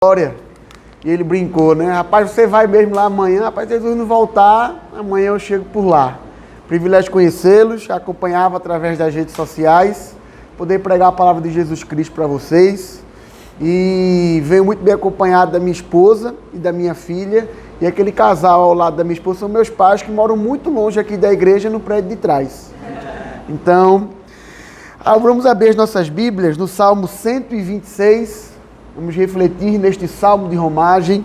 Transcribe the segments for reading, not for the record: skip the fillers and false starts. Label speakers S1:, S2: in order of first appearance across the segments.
S1: história e ele brincou, né? Rapaz, você vai mesmo lá amanhã? Rapaz, se Jesus não voltar, amanhã eu chego por lá. Privilégio de conhecê-los, acompanhava através das redes sociais, poder pregar a palavra de Jesus Cristo para vocês. E venho muito bem acompanhado da minha esposa e da minha filha. E aquele casal ao lado da minha esposa são meus pais, que moram muito longe aqui da igreja, no prédio de trás. Então, vamos abrir as nossas Bíblias no Salmo 126. Vamos refletir neste salmo de romagem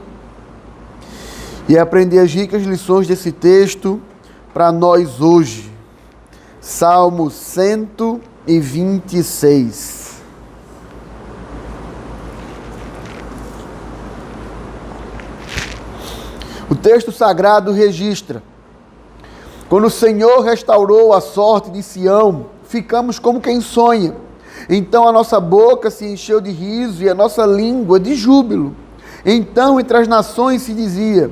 S1: e aprender as ricas lições desse texto para nós hoje. Salmo 126. O texto sagrado registra: quando o Senhor restaurou a sorte de Sião, ficamos como quem sonha. Então a nossa boca se encheu de riso e a nossa língua de júbilo. Então entre as nações se dizia: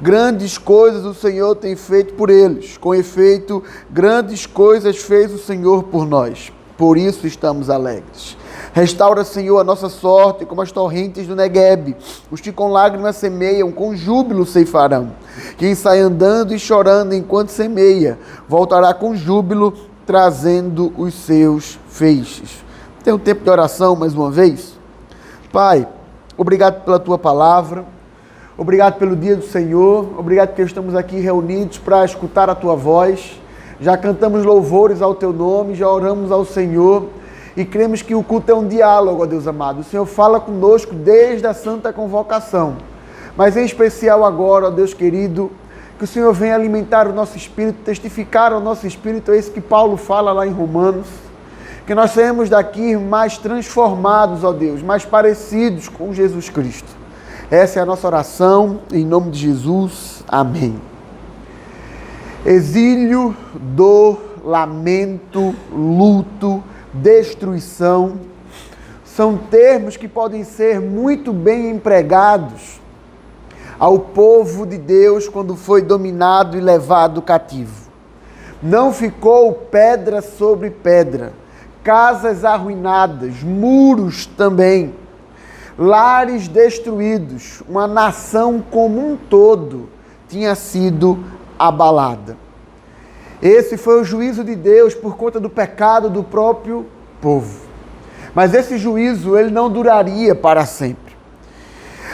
S1: grandes coisas o Senhor tem feito por eles. Com efeito, grandes coisas fez o Senhor por nós. Por isso estamos alegres. Restaura, Senhor, a nossa sorte como as torrentes do Neguebe. Os que com lágrimas semeiam, com júbilo ceifarão. Quem sai andando e chorando enquanto semeia, voltará com júbilo, trazendo os seus feixes. Tem um tempo de oração mais uma vez? Pai, obrigado pela Tua palavra, obrigado pelo dia do Senhor, obrigado porque estamos aqui reunidos para escutar a Tua voz. Já cantamos louvores ao Teu nome, já oramos ao Senhor e cremos que o culto é um diálogo, ó Deus amado. O Senhor fala conosco desde a santa convocação, mas em especial agora, ó Deus querido, que o Senhor venha alimentar o nosso espírito, testificar ao nosso espírito, é isso que Paulo fala lá em Romanos, que nós saímos daqui mais transformados, ó Deus, mais parecidos com Jesus Cristo. Essa é a nossa oração, em nome de Jesus. Amém. Exílio, dor, lamento, luto, destruição, são termos que podem ser muito bem empregados ao povo de Deus quando foi dominado e levado cativo. Não ficou pedra sobre pedra, casas arruinadas, muros também, lares destruídos, uma nação como um todo tinha sido abalada. Esse foi o juízo de Deus por conta do pecado do próprio povo. Mas esse juízo, ele não duraria para sempre.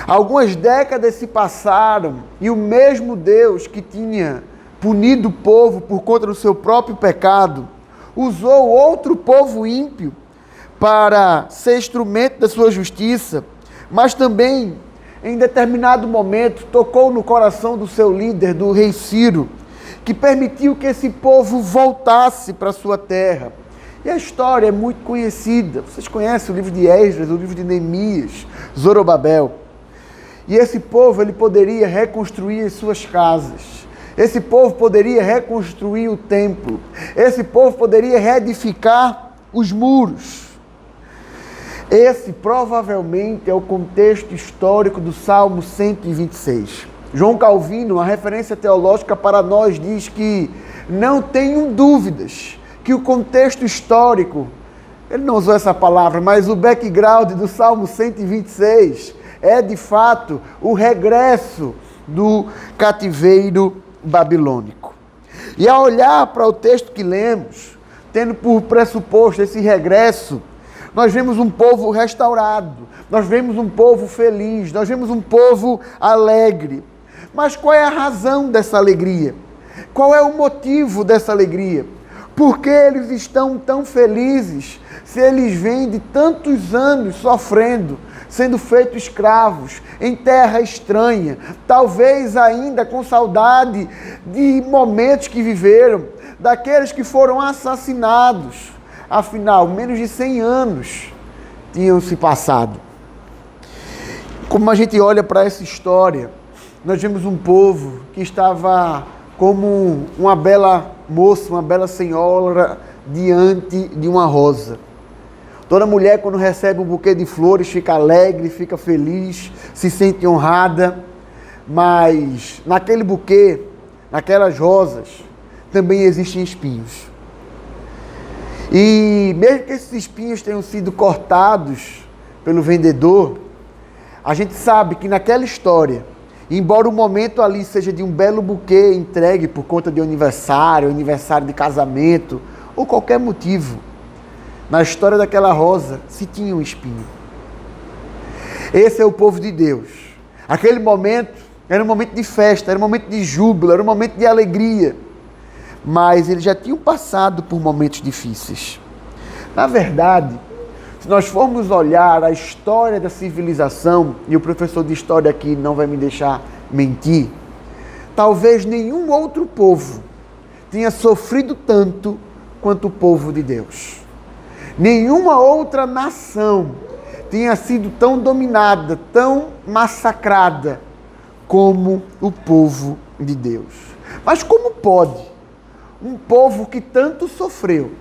S1: Algumas décadas se passaram e o mesmo Deus que tinha punido o povo por conta do seu próprio pecado, usou outro povo ímpio para ser instrumento da sua justiça, mas também, em determinado momento, tocou no coração do seu líder, do rei Ciro, que permitiu que esse povo voltasse para a sua terra. E a história é muito conhecida. Vocês conhecem o livro de Esdras, o livro de Neemias, Zorobabel. E esse povo, ele poderia reconstruir as suas casas. Esse povo poderia reconstruir o templo. Esse povo poderia reedificar os muros. Esse provavelmente é o contexto histórico do Salmo 126. João Calvino, uma referência teológica para nós, diz que não tenham dúvidas que o contexto histórico, ele não usou essa palavra, mas o background do Salmo 126 é de fato o regresso do cativeiro babilônico. E ao olhar para o texto que lemos, tendo por pressuposto esse regresso, nós vemos um povo restaurado, nós vemos um povo feliz, nós vemos um povo alegre. Mas qual é a razão dessa alegria? Qual é o motivo dessa alegria? Por que eles estão tão felizes se eles vêm de tantos anos sofrendo, sendo feitos escravos, em terra estranha, talvez ainda com saudade de momentos que viveram, daqueles que foram assassinados? Afinal, menos de 100 anos tinham se passado. Como a gente olha para essa história, nós vemos um povo que estava como uma bela moça, uma bela senhora diante de uma rosa. Toda mulher, quando recebe um buquê de flores, fica alegre, fica feliz, se sente honrada. Mas naquele buquê, naquelas rosas, também existem espinhos. E mesmo que esses espinhos tenham sido cortados pelo vendedor, A gente sabe que naquela história, embora o momento ali seja de um belo buquê entregue por conta de aniversário de casamento, ou qualquer motivo, na história daquela rosa se tinha um espinho. Esse é o povo de Deus. Aquele momento era um momento de festa, era um momento de júbilo, era um momento de alegria. Mas eles já tinham passado por momentos difíceis. Na verdade, se nós formos olhar a história da civilização, e o professor de história aqui não vai me deixar mentir, talvez nenhum outro povo tenha sofrido tanto quanto o povo de Deus. Nenhuma outra nação tenha sido tão dominada, tão massacrada como o povo de Deus. Mas como pode um povo que tanto sofreu?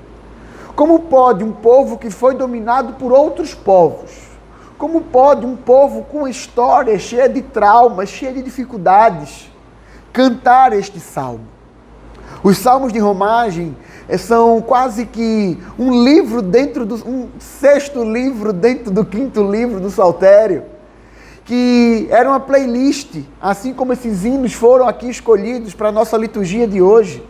S1: Como pode um povo que foi dominado por outros povos? Como pode um povo com história cheia de traumas, cheia de dificuldades, cantar este salmo? Os salmos de romagem são quase que um livro um sexto livro dentro do quinto livro do Saltério, que era uma playlist, assim como esses hinos foram aqui escolhidos para a nossa liturgia de hoje.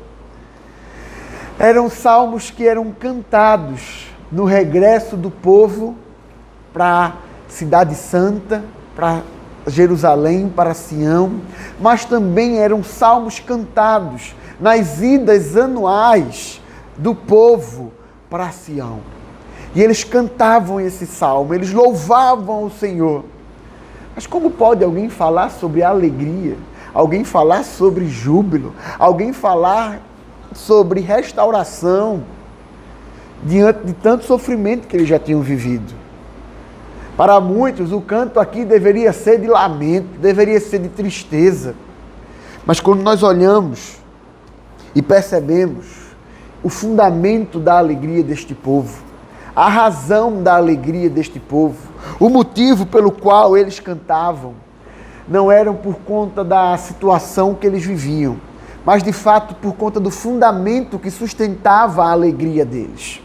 S1: Eram salmos que eram cantados no regresso do povo para a Cidade Santa, para Jerusalém, para Sião, mas também eram salmos cantados nas idas anuais do povo para Sião. E eles cantavam esse salmo, eles louvavam o Senhor. Mas como pode alguém falar sobre alegria, alguém falar sobre júbilo, alguém falar sobre restauração diante de tanto sofrimento que eles já tinham vivido? Para muitos, o canto aqui deveria ser de lamento, deveria ser de tristeza. Mas quando nós olhamos e percebemos o fundamento da alegria deste povo, a razão da alegria deste povo, o motivo pelo qual eles cantavam, não eram por conta da situação que eles viviam, mas de fato por conta do fundamento que sustentava a alegria deles.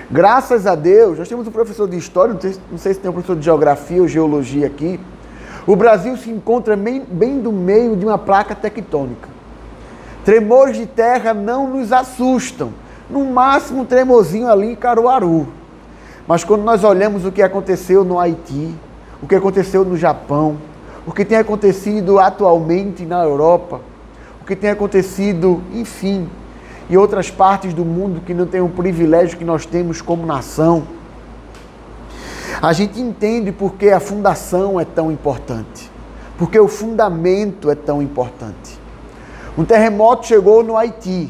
S1: Graças a Deus, nós temos um professor de história, não sei se tem um professor de geografia ou geologia aqui. O Brasil se encontra bem do meio de uma placa tectônica. Tremores de terra não nos assustam, no máximo um tremorzinho ali em Caruaru. Mas quando nós olhamos o que aconteceu no Haiti, o que aconteceu no Japão, o que tem acontecido atualmente na Europa, o que tem acontecido, enfim, em outras partes do mundo que não tem o privilégio que nós temos como nação, a gente entende porque a fundação é tão importante, porque o fundamento é tão importante. Um terremoto chegou no Haiti,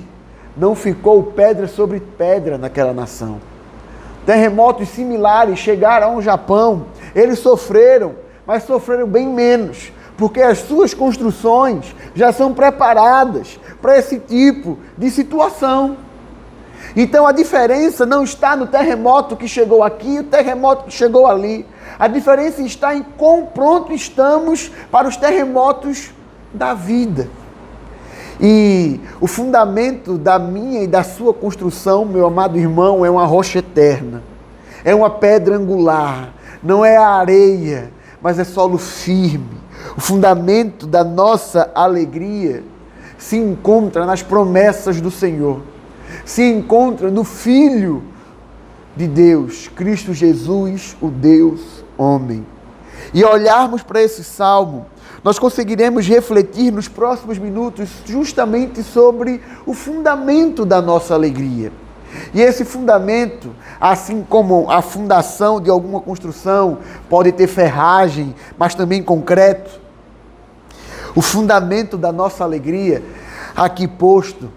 S1: não ficou pedra sobre pedra naquela nação. Terremotos similares chegaram ao Japão, eles sofreram, mas sofreram bem menos, porque as suas construções já são preparadas para esse tipo de situação. Então a diferença não está no terremoto que chegou aqui e o terremoto que chegou ali. A diferença está em quão pronto estamos para os terremotos da vida. E o fundamento da minha e da sua construção, meu amado irmão, é uma rocha eterna. É uma pedra angular. Não é a areia, mas é solo firme. O fundamento da nossa alegria se encontra nas promessas do Senhor. Se encontra no Filho de Deus, Cristo Jesus, o Deus homem. E olharmos para esse salmo, nós conseguiremos refletir nos próximos minutos justamente sobre o fundamento da nossa alegria. E esse fundamento, assim como a fundação de alguma construção, pode ter ferragem, mas também concreto. O fundamento da nossa alegria, aqui posto,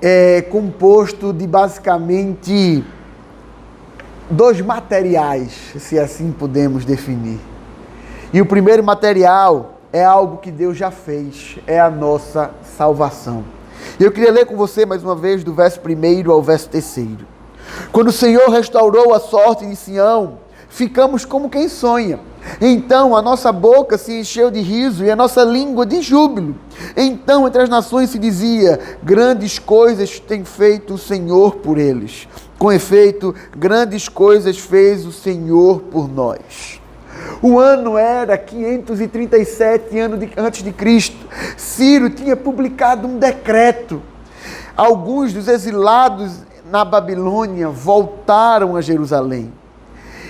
S1: é composto de basicamente 2 materiais, se assim podemos definir. E o primeiro material é algo que Deus já fez, é a nossa salvação. E eu queria ler com você mais uma vez do verso 1 ao verso 3. Quando o Senhor restaurou a sorte de Sião, ficamos como quem sonha. Então a nossa boca se encheu de riso e a nossa língua de júbilo. Então entre as nações se dizia: grandes coisas tem feito o Senhor por eles. Com efeito, grandes coisas fez o Senhor por nós. O ano era 537 antes de Cristo. Ciro tinha publicado um decreto. Alguns dos exilados na Babilônia voltaram a Jerusalém.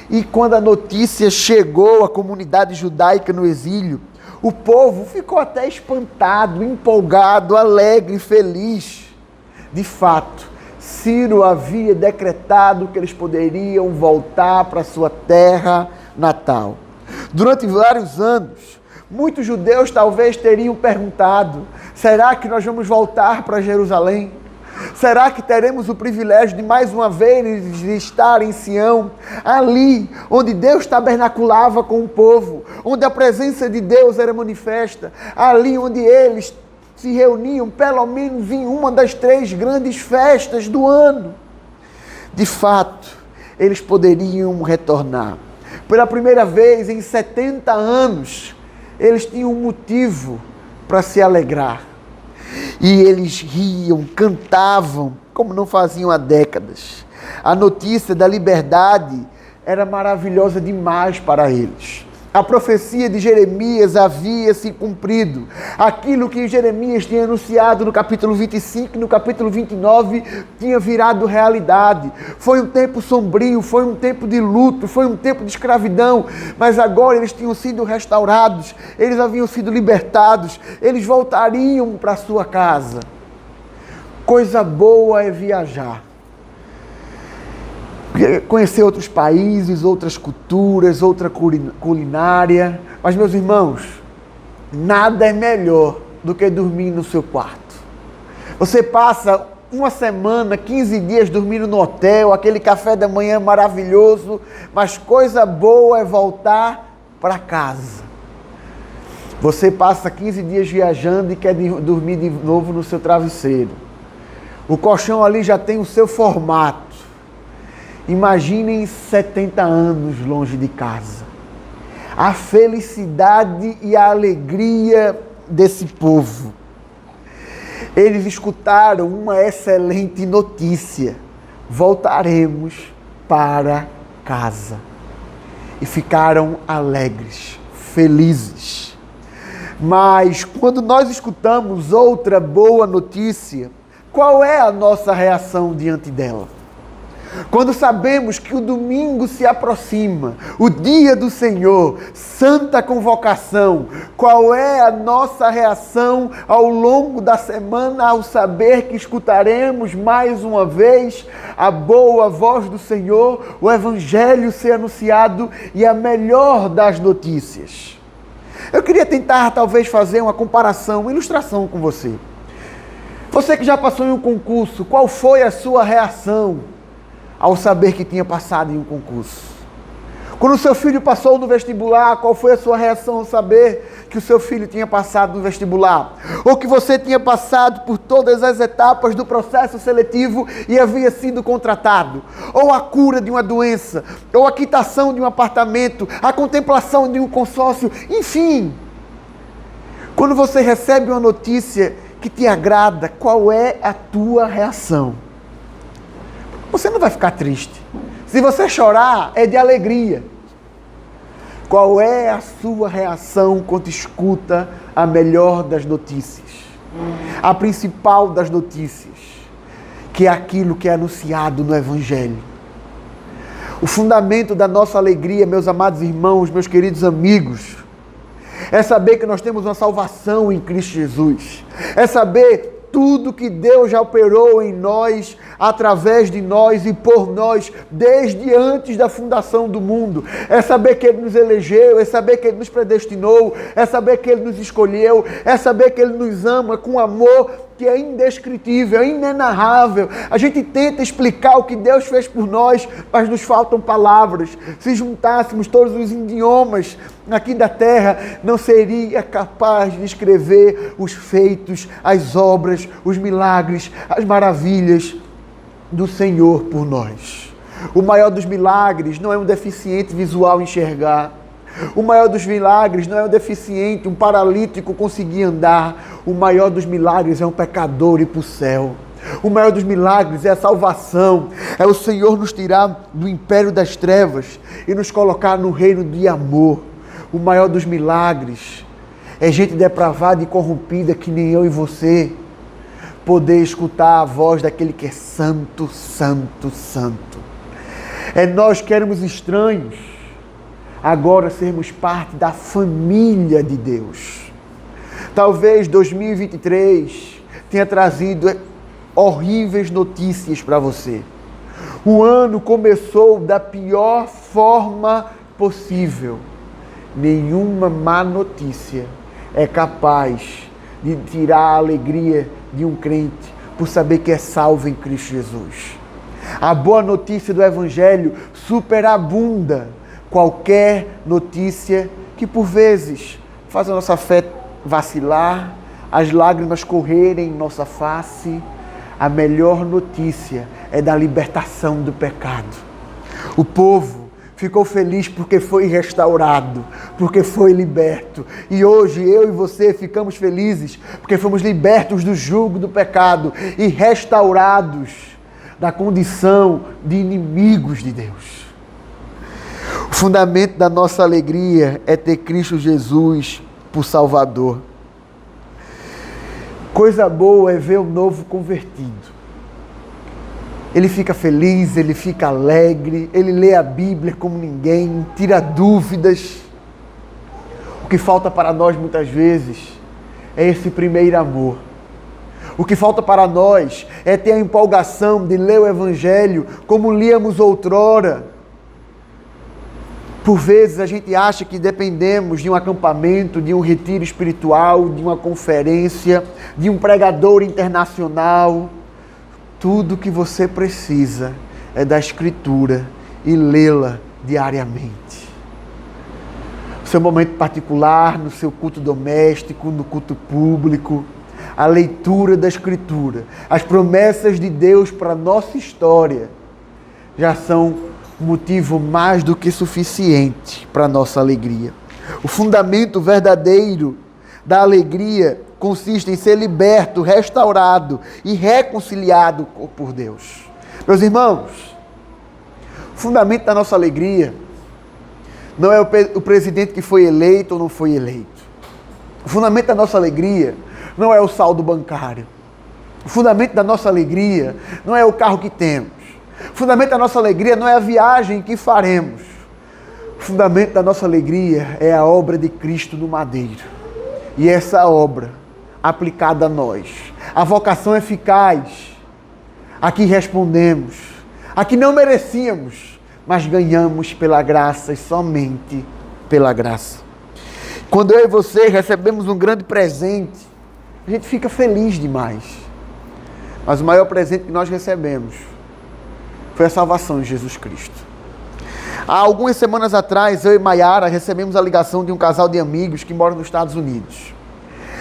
S1: E quando a notícia chegou à comunidade judaica no exílio, o povo ficou até espantado, empolgado, alegre, feliz. De fato, Ciro havia decretado que eles poderiam voltar para sua terra natal. Durante vários anos, muitos judeus talvez teriam perguntado: será que nós vamos voltar para Jerusalém? Será que teremos o privilégio de mais uma vez estar em Sião, ali onde Deus tabernaculava com o povo, onde a presença de Deus era manifesta, ali onde eles se reuniam pelo menos em uma das 3 grandes festas do ano? De fato, eles poderiam retornar. Pela primeira vez em 70 anos, eles tinham um motivo para se alegrar. E eles riam, cantavam, como não faziam há décadas. A notícia da liberdade era maravilhosa demais para eles. A profecia de Jeremias havia se cumprido. Aquilo que Jeremias tinha anunciado no capítulo 25 e no capítulo 29 tinha virado realidade. Foi um tempo sombrio, foi um tempo de luto, foi um tempo de escravidão, mas agora eles tinham sido restaurados, eles haviam sido libertados, eles voltariam para sua casa. Coisa boa é viajar. Conhecer outros países, outras culturas, outra culinária. Mas, meus irmãos, nada é melhor do que dormir no seu quarto. Você passa uma semana, 15 dias dormindo no hotel, aquele café da manhã maravilhoso, mas coisa boa é voltar para casa. Você passa 15 dias viajando e quer dormir de novo no seu travesseiro. O colchão ali já tem o seu formato. Imaginem 70 anos longe de casa. A felicidade e a alegria desse povo. Eles escutaram uma excelente notícia: voltaremos para casa. E ficaram alegres, felizes. Mas quando nós escutamos outra boa notícia, qual é a nossa reação diante dela? Quando sabemos que o domingo se aproxima, o dia do Senhor, santa convocação, qual é a nossa reação ao longo da semana ao saber que escutaremos mais uma vez a boa voz do Senhor, o Evangelho ser anunciado e a melhor das notícias? Eu queria tentar talvez fazer uma comparação, uma ilustração com você. Você que já passou em um concurso, qual foi a sua reação ao saber que tinha passado em um concurso? Quando o seu filho passou no vestibular, qual foi a sua reação ao saber que o seu filho tinha passado no vestibular? Ou que você tinha passado por todas as etapas do processo seletivo e havia sido contratado? Ou a cura de uma doença, ou a quitação de um apartamento, a contemplação de um consórcio, enfim. Quando você recebe uma notícia que te agrada, qual é a tua reação? Você não vai ficar triste. Se você chorar, é de alegria. Qual é a sua reação quando escuta a melhor das notícias? A principal das notícias, que é aquilo que é anunciado no Evangelho. O fundamento da nossa alegria, meus amados irmãos, meus queridos amigos, é saber que nós temos uma salvação em Cristo Jesus. É saber tudo que Deus já operou em nós, através de nós e por nós, desde antes da fundação do mundo. É saber que Ele nos elegeu, é saber que Ele nos predestinou, é saber que Ele nos escolheu, é saber que Ele nos ama com amor que é indescritível, é inenarrável. A gente tenta explicar o que Deus fez por nós, mas nos faltam palavras. Se juntássemos todos os idiomas aqui da terra, não seria capaz de escrever os feitos, as obras, os milagres, as maravilhas do Senhor por nós. O maior dos milagres não é um deficiente visual enxergar. O maior dos milagres não é um deficiente, um paralítico conseguir andar. O maior dos milagres é um pecador ir para o céu. O maior dos milagres é a salvação. É o Senhor nos tirar do império das trevas e nos colocar no reino de amor. O maior dos milagres é gente depravada e corrompida que nem eu e você poder escutar a voz daquele que é santo, santo, santo. É nós que éramos estranhos, agora sermos parte da família de Deus. Talvez 2023 tenha trazido horríveis notícias para você. O ano começou da pior forma possível. Nenhuma má notícia é capaz de tirar a alegria de um crente por saber que é salvo em Cristo Jesus. A boa notícia do Evangelho superabunda qualquer notícia que por vezes faz a nossa fé vacilar, as lágrimas correrem em nossa face. A melhor notícia é da libertação do pecado. O povo ficou feliz porque foi restaurado, porque foi liberto. E hoje eu e você ficamos felizes porque fomos libertos do jugo do pecado e restaurados da condição de inimigos de Deus. O fundamento da nossa alegria é ter Cristo Jesus por Salvador. Coisa boa é ver o novo convertido. Ele fica feliz, ele fica alegre, ele lê a Bíblia como ninguém, tira dúvidas. O que falta para nós muitas vezes é esse primeiro amor. O que falta para nós é ter a empolgação de ler o Evangelho como líamos outrora. Por vezes a gente acha que dependemos de um acampamento, de um retiro espiritual, de uma conferência, de um pregador internacional. Tudo que você precisa é da Escritura e lê-la diariamente. No seu momento particular, no seu culto doméstico, no culto público, a leitura da Escritura, as promessas de Deus para a nossa história já são motivo mais do que suficiente para a nossa alegria. O fundamento verdadeiro da alegria consiste em ser liberto, restaurado e reconciliado por Deus. Meus irmãos, o fundamento da nossa alegria não é o presidente que foi eleito ou não foi eleito. O fundamento da nossa alegria não é o saldo bancário. O fundamento da nossa alegria não é o carro que temos. O fundamento da nossa alegria não é a viagem que faremos. O fundamento da nossa alegria é a obra de Cristo no madeiro. E essa obra aplicada a nós, a vocação eficaz, a que respondemos, a que não merecíamos, mas ganhamos pela graça e somente pela graça. Quando eu e você recebemos um grande presente, a gente fica feliz demais. Mas o maior presente que nós recebemos foi a salvação de Jesus Cristo. Há algumas semanas atrás, eu e Maiara recebemos a ligação de um casal de amigos que moram nos Estados Unidos.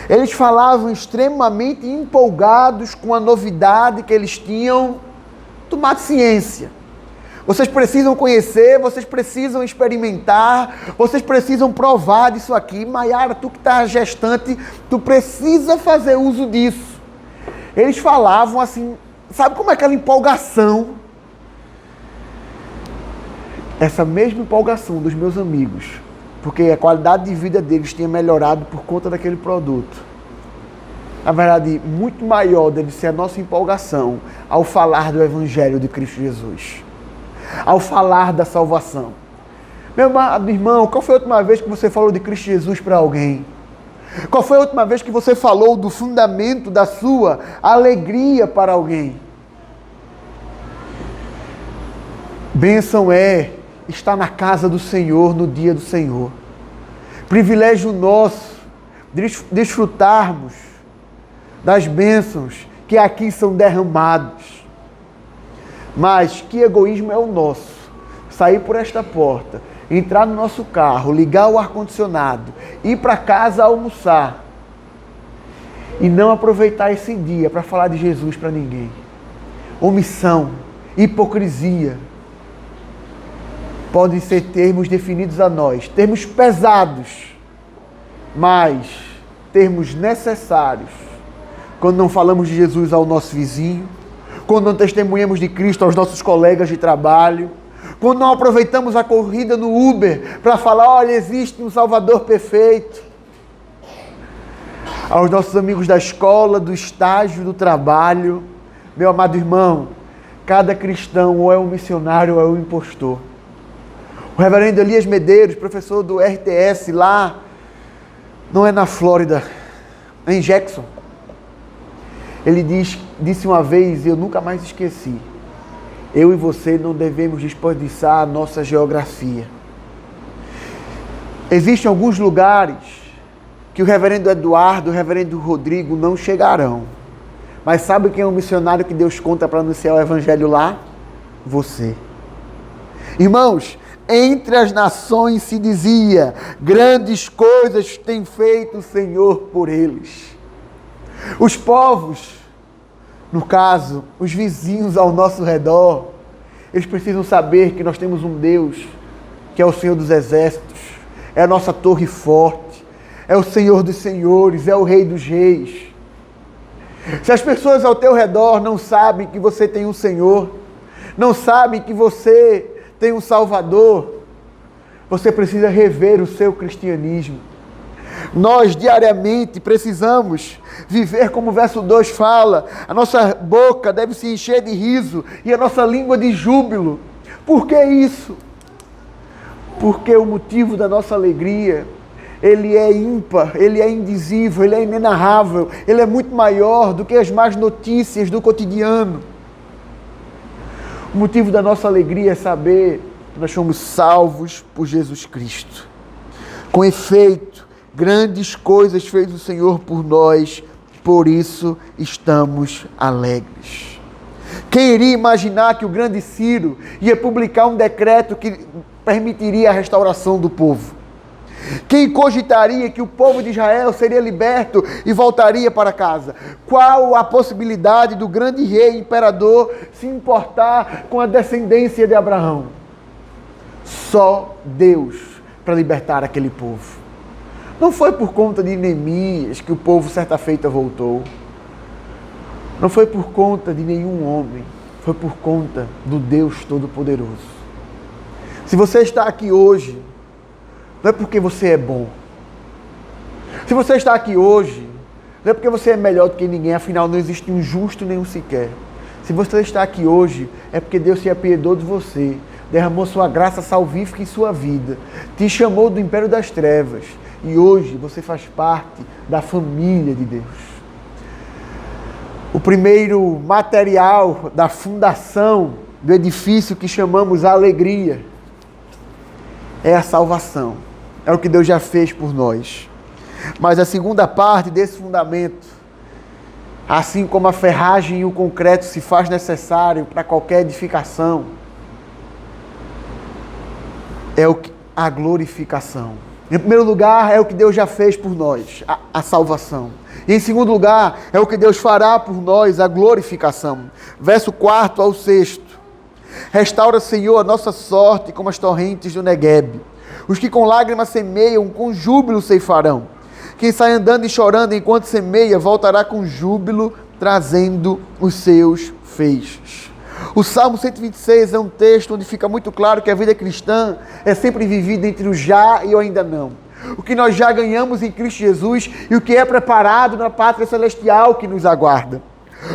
S1: Eles falavam extremamente empolgados com a novidade que eles tinham tomado ciência. Vocês precisam conhecer, vocês precisam experimentar, vocês precisam provar disso aqui. Maiara, tu que está gestante, tu precisa fazer uso disso. Eles falavam assim, sabe como é aquela empolgação? Essa mesma empolgação dos meus amigos, porque a qualidade de vida deles tinha melhorado por conta daquele produto. Na verdade, muito maior deve ser a nossa empolgação ao falar do Evangelho de Cristo Jesus, ao falar da salvação. Meu amado irmão, qual foi a última vez que você falou de Cristo Jesus para alguém? Qual foi a última vez que você falou do fundamento da sua alegria para alguém? Bênção é estar na casa do Senhor no dia do Senhor. Privilégio nosso desfrutarmos das bênçãos que aqui são derramados. Mas que egoísmo é o nosso? Sair por esta porta, entrar no nosso carro, ligar o ar-condicionado, ir para casa almoçar e não aproveitar esse dia para falar de Jesus para ninguém. Omissão, hipocrisia, podem ser termos definidos a nós, termos pesados, mas termos necessários quando não falamos de Jesus ao nosso vizinho, quando não testemunhamos de Cristo aos nossos colegas de trabalho, quando não aproveitamos a corrida no Uber para falar, olha, existe um Salvador perfeito. Aos nossos amigos da escola, do estágio, do trabalho, meu amado irmão, cada cristão ou é um missionário ou é um impostor. O reverendo Elias Medeiros, professor do RTS lá, não é na Flórida, é em Jackson. Ele disse uma vez, e eu nunca mais esqueci, eu e você não devemos desperdiçar a nossa geografia. Existem alguns lugares que o reverendo Eduardo e o reverendo Rodrigo não chegarão. Mas sabe quem é o missionário que Deus conta para anunciar o evangelho lá? Você. Irmãos, entre as nações se dizia, grandes coisas tem feito o Senhor por eles. Os povos, no caso, os vizinhos ao nosso redor, eles precisam saber que nós temos um Deus, que é o Senhor dos Exércitos, é a nossa torre forte, é o Senhor dos Senhores, é o Rei dos Reis. Se as pessoas ao teu redor não sabem que você tem um Senhor, não sabem que você tem um Salvador, você precisa rever o seu cristianismo. Nós diariamente precisamos viver como o verso 2 fala, a nossa boca deve se encher de riso e a nossa língua de júbilo. Por que isso? Porque o motivo da nossa alegria, ele é ímpar, ele é indizível, ele é inenarrável, ele é muito maior do que as más notícias do cotidiano. O motivo da nossa alegria é saber que nós somos salvos por Jesus Cristo. Com efeito, grandes coisas fez o Senhor por nós, por isso estamos alegres. Quem iria imaginar que o grande Ciro ia publicar um decreto que permitiria a restauração do povo? Quem cogitaria que o povo de Israel seria liberto e voltaria para casa? Qual a possibilidade do grande rei imperador se importar com a descendência de Abraão? Só Deus para libertar aquele povo. Não foi por conta de Neemias que o povo certa feita voltou. Não foi por conta de nenhum homem. Foi por conta do Deus Todo-Poderoso. Se você está aqui hoje, não é porque você é bom. Se você está aqui hoje, não é porque você é melhor do que ninguém, afinal não existe um justo nenhum sequer. Se você está aqui hoje, é porque Deus se apiedou de você, derramou sua graça salvífica em sua vida, te chamou do império das trevas e hoje você faz parte da família de Deus. O primeiro material da fundação do edifício que chamamos a alegria é a salvação. É o que Deus já fez por nós. Mas a segunda parte desse fundamento, assim como a ferragem e o concreto se faz necessário para qualquer edificação, é a glorificação. Em primeiro lugar, é o que Deus já fez por nós, a salvação. E em segundo lugar, é o que Deus fará por nós, a glorificação. Verso 4 ao 6. Restaura, Senhor, a nossa sorte como as torrentes do Neguebe. Os que com lágrimas semeiam, com júbilo ceifarão. Quem sai andando e chorando enquanto semeia, voltará com júbilo, trazendo os seus feixes. O Salmo 126 é um texto onde fica muito claro que a vida cristã é sempre vivida entre o já e o ainda não. O que nós já ganhamos em Cristo Jesus e o que é preparado na pátria celestial que nos aguarda.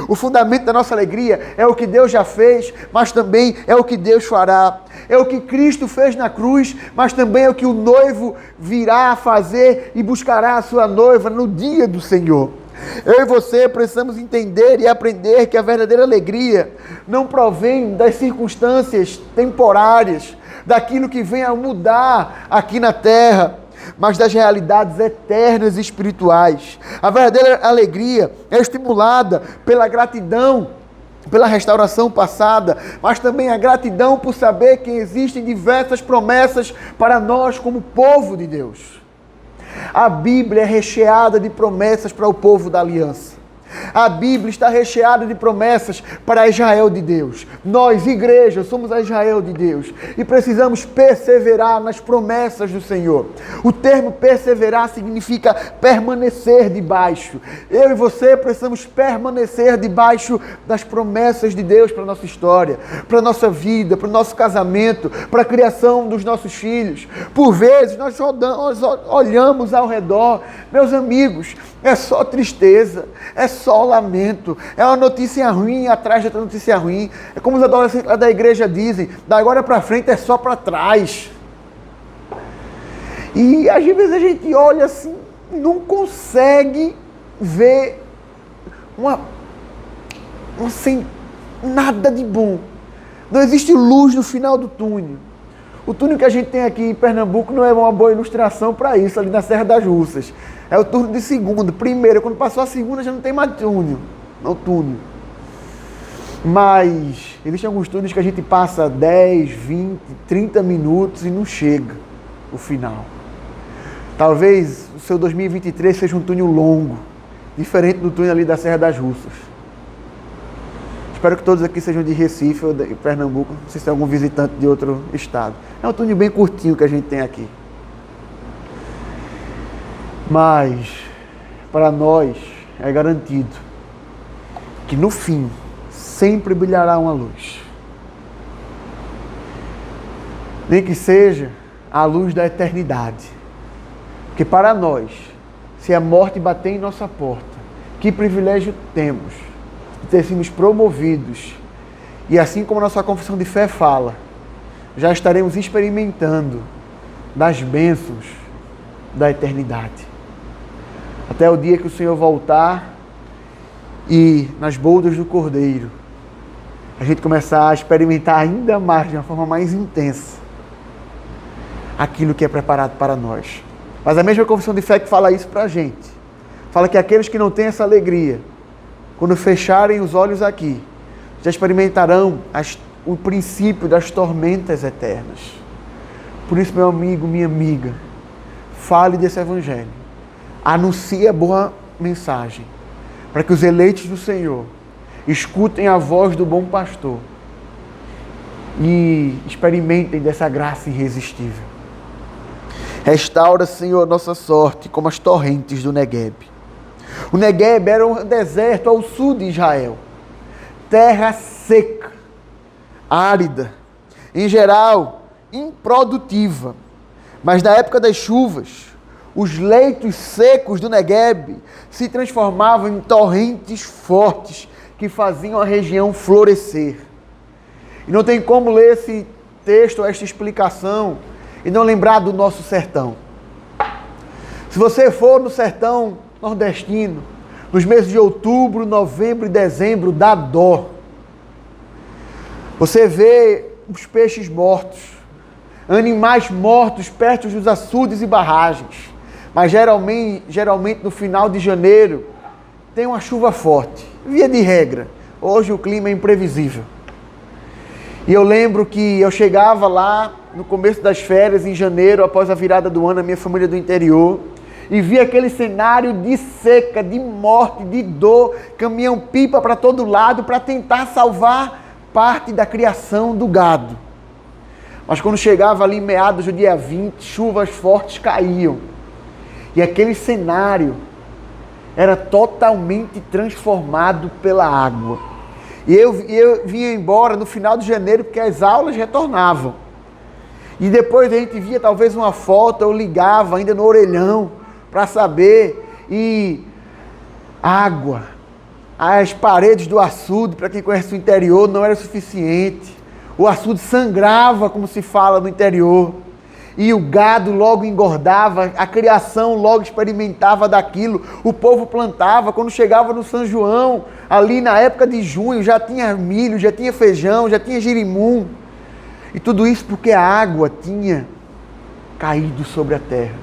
S1: O fundamento da nossa alegria é o que Deus já fez, mas também é o que Deus fará. É o que Cristo fez na cruz, mas também é o que o noivo virá a fazer e buscará a sua noiva no dia do Senhor. Eu e você precisamos entender e aprender que a verdadeira alegria não provém das circunstâncias temporárias, daquilo que vem a mudar aqui na terra, mas das realidades eternas e espirituais. A verdadeira alegria é estimulada pela gratidão, pela restauração passada, mas também a gratidão por saber que existem diversas promessas para nós como povo de Deus. A Bíblia é recheada de promessas para o povo da aliança. A Bíblia está recheada de promessas para Israel de Deus. Nós, igreja, somos a Israel de Deus e precisamos perseverar nas promessas do Senhor. O termo perseverar significa permanecer debaixo. Eu e você precisamos permanecer debaixo das promessas de Deus para a nossa história, para a nossa vida, para o nosso casamento, para a criação dos nossos filhos. Por vezes nós olhamos ao redor, meus amigos, é só tristeza, é só lamento, é uma notícia ruim atrás de outra notícia ruim. É como os adolescentes lá da igreja dizem, da agora para frente é só para trás. E às vezes a gente olha assim, não consegue ver sem nada de bom. Não existe luz no final do túnel. O túnel que a gente tem aqui em Pernambuco não é uma boa ilustração para isso, ali na Serra das Russas. É o túnel de segunda. Primeiro, quando passou a segunda já não tem mais túnel. Não túnel. Mas existem alguns túneis que a gente passa 10, 20, 30 minutos e não chega o final. Talvez o seu 2023 seja um túnel longo, diferente do túnel ali da Serra das Russas. Espero que todos aqui sejam de Recife ou de Pernambuco, não sei se tem algum visitante de outro estado. É um túnel bem curtinho que a gente tem aqui. Mas, para nós, é garantido que no fim, sempre brilhará uma luz. Nem que seja a luz da eternidade. Porque para nós, se a morte bater em nossa porta, que privilégio temos de ter sido promovidos. E assim como a nossa confissão de fé fala, já estaremos experimentando das bênçãos da eternidade. Até o dia que o Senhor voltar e nas boldas do Cordeiro, a gente começar a experimentar ainda mais, de uma forma mais intensa, aquilo que é preparado para nós. Mas a mesma confissão de fé que fala isso para a gente, fala que aqueles que não têm essa alegria, quando fecharem os olhos aqui, já experimentarão o princípio das tormentas eternas. Por isso, meu amigo, minha amiga, fale desse evangelho. Anuncie a boa mensagem, para que os eleitos do Senhor escutem a voz do bom pastor e experimentem dessa graça irresistível. Restaura, Senhor, nossa sorte como as torrentes do Negueb. O Negueb era um deserto ao sul de Israel. Terra seca, árida, em geral, improdutiva. Mas na época das chuvas, os leitos secos do Negueb se transformavam em torrentes fortes que faziam a região florescer. E não tem como ler esse texto, esta explicação, e não lembrar do nosso sertão. Se você for no sertão nordestino, nos meses de outubro, novembro e dezembro, dá dó. Você vê os peixes mortos, animais mortos perto dos açudes e barragens. Mas geralmente no final de janeiro tem uma chuva forte. Via de regra, hoje o clima é imprevisível. E eu lembro que eu chegava lá no começo das férias, em janeiro, após a virada do ano, a minha família do interior, e via aquele cenário de seca, de morte, de dor, caminhão-pipa para todo lado, para tentar salvar parte da criação do gado. Mas quando chegava ali meados do dia 20, chuvas fortes caíam. E aquele cenário era totalmente transformado pela água. E eu vinha embora no final de janeiro, porque as aulas retornavam. E depois a gente via talvez uma foto, eu ligava ainda no orelhão para saber. E água, as paredes do açude, para quem conhece o interior, não era suficiente. O açude sangrava, como se fala no interior. E o gado logo engordava, a criação logo experimentava daquilo. O povo plantava, quando chegava no São João, ali na época de junho, já tinha milho, já tinha feijão, já tinha girimum. E tudo isso porque a água tinha caído sobre a terra.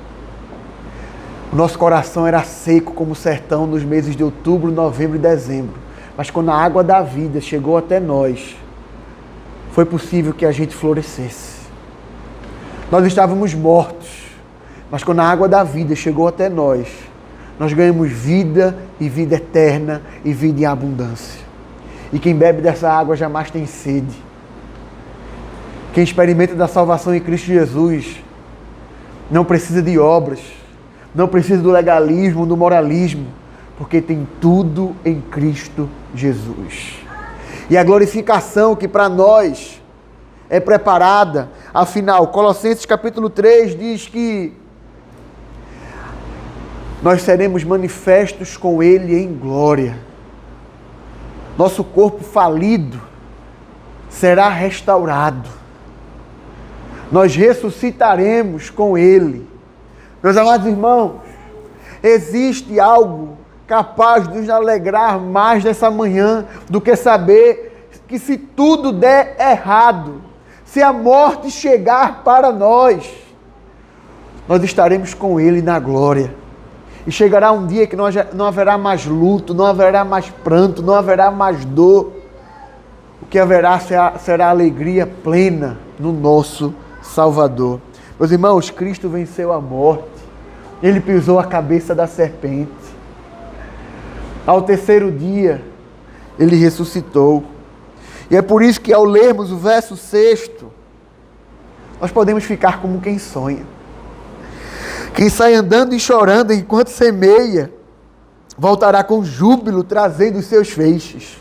S1: O nosso coração era seco como o sertão nos meses de outubro, novembro e dezembro. Mas quando a água da vida chegou até nós, foi possível que a gente florescesse. Nós estávamos mortos, mas quando a água da vida chegou até nós, nós ganhamos vida e vida eterna e vida em abundância. E quem bebe dessa água jamais tem sede. Quem experimenta da salvação em Cristo Jesus não precisa de obras, não precisa do legalismo, do moralismo, porque tem tudo em Cristo Jesus. E a glorificação que para nós é preparada, afinal, Colossenses capítulo 3 diz que nós seremos manifestos com Ele em glória. Nosso corpo falido será restaurado. Nós ressuscitaremos com Ele. Meus amados irmãos, existe algo capaz de nos alegrar mais nessa manhã do que saber que se tudo der errado, se a morte chegar para nós estaremos com Ele na glória. E chegará um dia que não haverá mais luto, não haverá mais pranto, não haverá mais dor. O que haverá será alegria plena no nosso Salvador. Meus irmãos, Cristo venceu a morte. Ele pisou a cabeça da serpente. Ao terceiro dia, Ele ressuscitou. E é por isso que ao lermos o verso 6, nós podemos ficar como quem sonha. Quem sai andando e chorando enquanto semeia, voltará com júbilo, trazendo os seus feixes.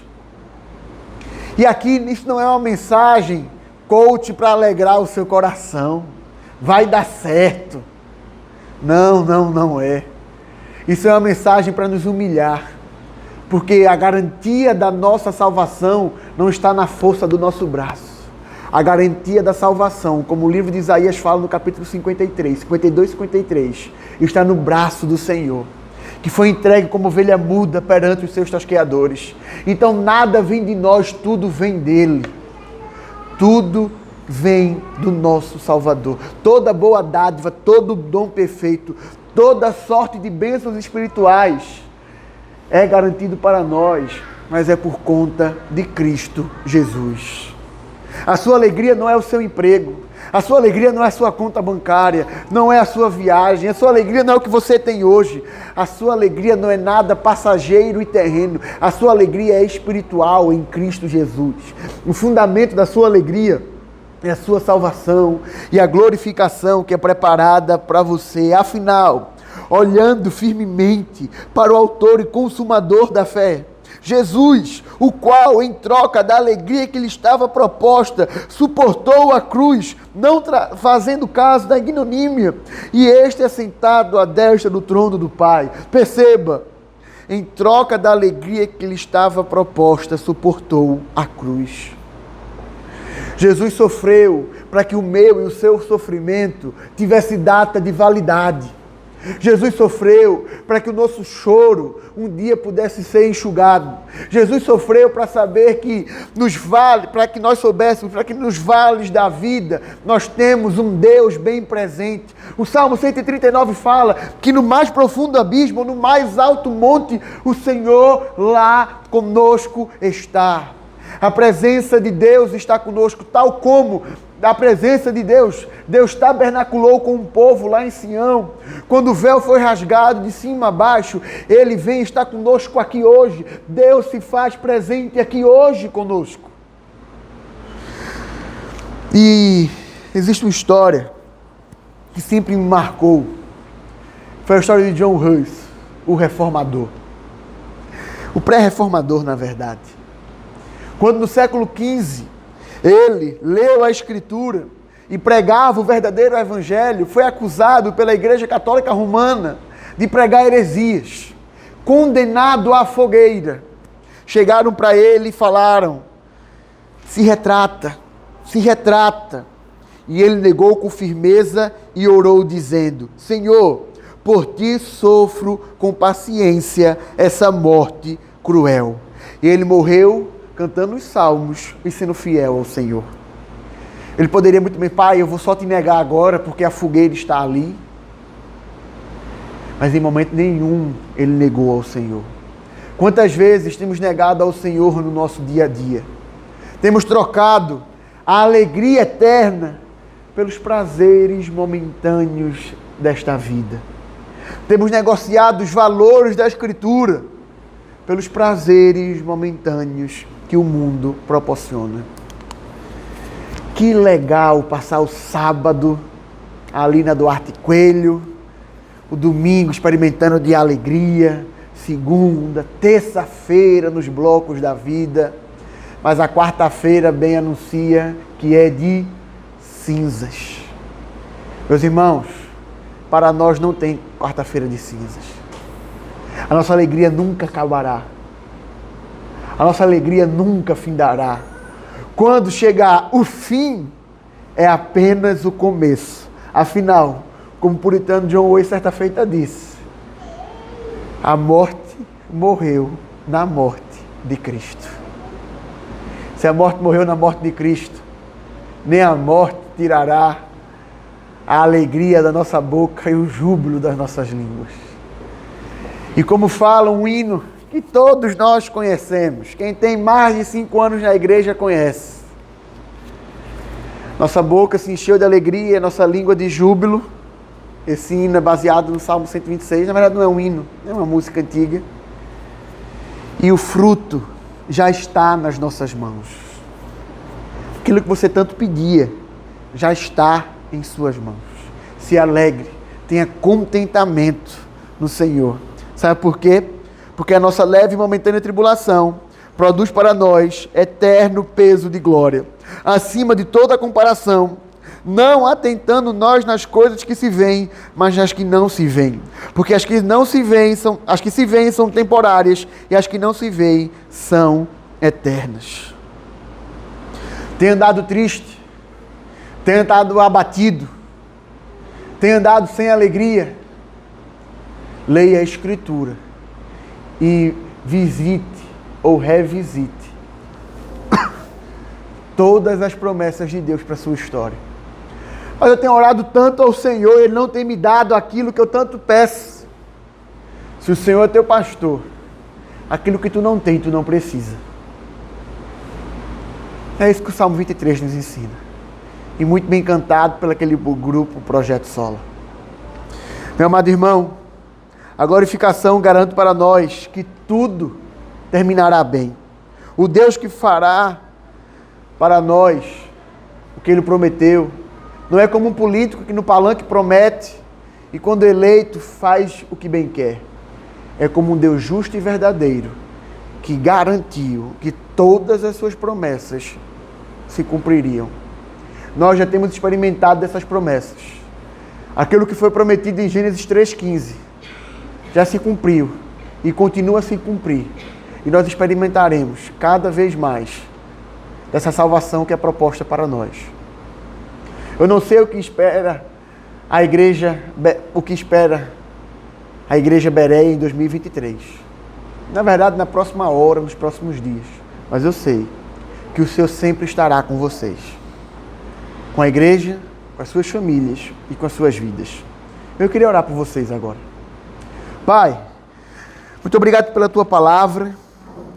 S1: E aqui, isso não é uma mensagem coach para alegrar o seu coração. Vai dar certo. Não é. Isso é uma mensagem para nos humilhar. Porque a garantia da nossa salvação não está na força do nosso braço. A garantia da salvação, como o livro de Isaías fala no capítulo 52, 53, está no braço do Senhor, que foi entregue como ovelha muda perante os seus tosqueadores. Então nada vem de nós, tudo vem dele. Tudo vem do nosso Salvador. Toda boa dádiva, todo dom perfeito, toda sorte de bênçãos espirituais é garantido para nós, mas é por conta de Cristo Jesus. A sua alegria não é o seu emprego, a sua alegria não é a sua conta bancária, não é a sua viagem, a sua alegria não é o que você tem hoje, a sua alegria não é nada passageiro e terreno, a sua alegria é espiritual em Cristo Jesus. O fundamento da sua alegria é a sua salvação e a glorificação que é preparada para você. Afinal, olhando firmemente para o autor e consumador da fé, Jesus, o qual, em troca da alegria que lhe estava proposta, suportou a cruz, não fazendo caso da ignomínia, e este é sentado à destra do trono do Pai. Perceba, em troca da alegria que lhe estava proposta, suportou a cruz. Jesus sofreu para que o meu e o seu sofrimento tivesse data de validade. Jesus sofreu para que o nosso choro um dia pudesse ser enxugado. Jesus sofreu para saber que para que nós soubéssemos, para que nos vales da vida nós temos um Deus bem presente. O Salmo 139 fala que no mais profundo abismo, no mais alto monte, o Senhor lá conosco está. A presença de Deus está conosco, tal como a presença de Deus tabernaculou com um povo lá em Sião. Quando o véu foi rasgado de cima a baixo, Ele vem estar conosco aqui hoje. Deus se faz presente aqui hoje conosco. E existe uma história que sempre me marcou. Foi a história de John Hus, o reformador. O pré-reformador, na verdade. Quando no século XV, ele leu a Escritura e pregava o verdadeiro Evangelho, foi acusado pela Igreja Católica Romana de pregar heresias, condenado à fogueira. Chegaram para ele e falaram: se retrata. E ele negou com firmeza e orou dizendo: Senhor, por ti sofro com paciência essa morte cruel. E ele morreu cantando os salmos e sendo fiel ao Senhor. Ele poderia muito bem: Pai, eu vou só te negar agora porque a fogueira está ali. Mas em momento nenhum ele negou ao Senhor. Quantas vezes temos negado ao Senhor no nosso dia a dia? Temos trocado a alegria eterna pelos prazeres momentâneos desta vida. Temos negociado os valores da Escritura pelos prazeres momentâneos que o mundo proporciona. Que legal passar o sábado ali na Duarte Coelho, o domingo experimentando de alegria, segunda, terça-feira nos blocos da vida, mas a quarta-feira bem anuncia que é de cinzas. Meus irmãos, para nós não tem quarta-feira de cinzas. A nossa alegria nunca acabará. A nossa alegria nunca findará. Quando chegar o fim, é apenas o começo. Afinal, como o puritano John Owen certa feita disse, a morte morreu na morte de Cristo. Se a morte morreu na morte de Cristo, nem a morte tirará a alegria da nossa boca e o júbilo das nossas línguas. E como fala um hino que todos nós conhecemos, quem tem mais de 5 anos na igreja conhece. Nossa boca se encheu de alegria, nossa língua de júbilo. Esse hino é baseado no Salmo 126, na verdade não é um hino, é uma música antiga. E o fruto já está nas nossas mãos. Aquilo que você tanto pedia, já está em suas mãos. Se alegre, tenha contentamento no Senhor. Sabe por quê? Porque a nossa leve e momentânea tribulação produz para nós eterno peso de glória, acima de toda comparação, não atentando nós nas coisas que se veem, mas nas que não se veem. Porque as que não se veem as que se veem são temporárias e as que não se veem são eternas. Tem andado triste, tem andado abatido, tem andado sem alegria. Leia a Escritura e visite ou revisite todas as promessas de Deus para a sua história. Mas eu tenho orado tanto ao Senhor, Ele não tem me dado aquilo que eu tanto peço. Se o Senhor é teu pastor, aquilo que tu não tem, tu não precisa. É isso que o Salmo 23 nos ensina. E muito bem cantado pelo aquele grupo Projeto Sola. Meu amado irmão, a glorificação garante para nós que tudo terminará bem. O Deus que fará para nós o que Ele prometeu, não é como um político que no palanque promete e quando eleito faz o que bem quer. É como um Deus justo e verdadeiro que garantiu que todas as suas promessas se cumpririam. Nós já temos experimentado dessas promessas. Aquilo que foi prometido em Gênesis 3,15 já se cumpriu e continua a se cumprir. E nós experimentaremos cada vez mais dessa salvação que é proposta para nós. Eu não sei o que espera a igreja Bereia em 2023. Na verdade, na próxima hora, nos próximos dias. Mas eu sei que o Senhor sempre estará com vocês. Com a igreja, com as suas famílias e com as suas vidas. Eu queria orar por vocês agora. Pai, muito obrigado pela Tua palavra.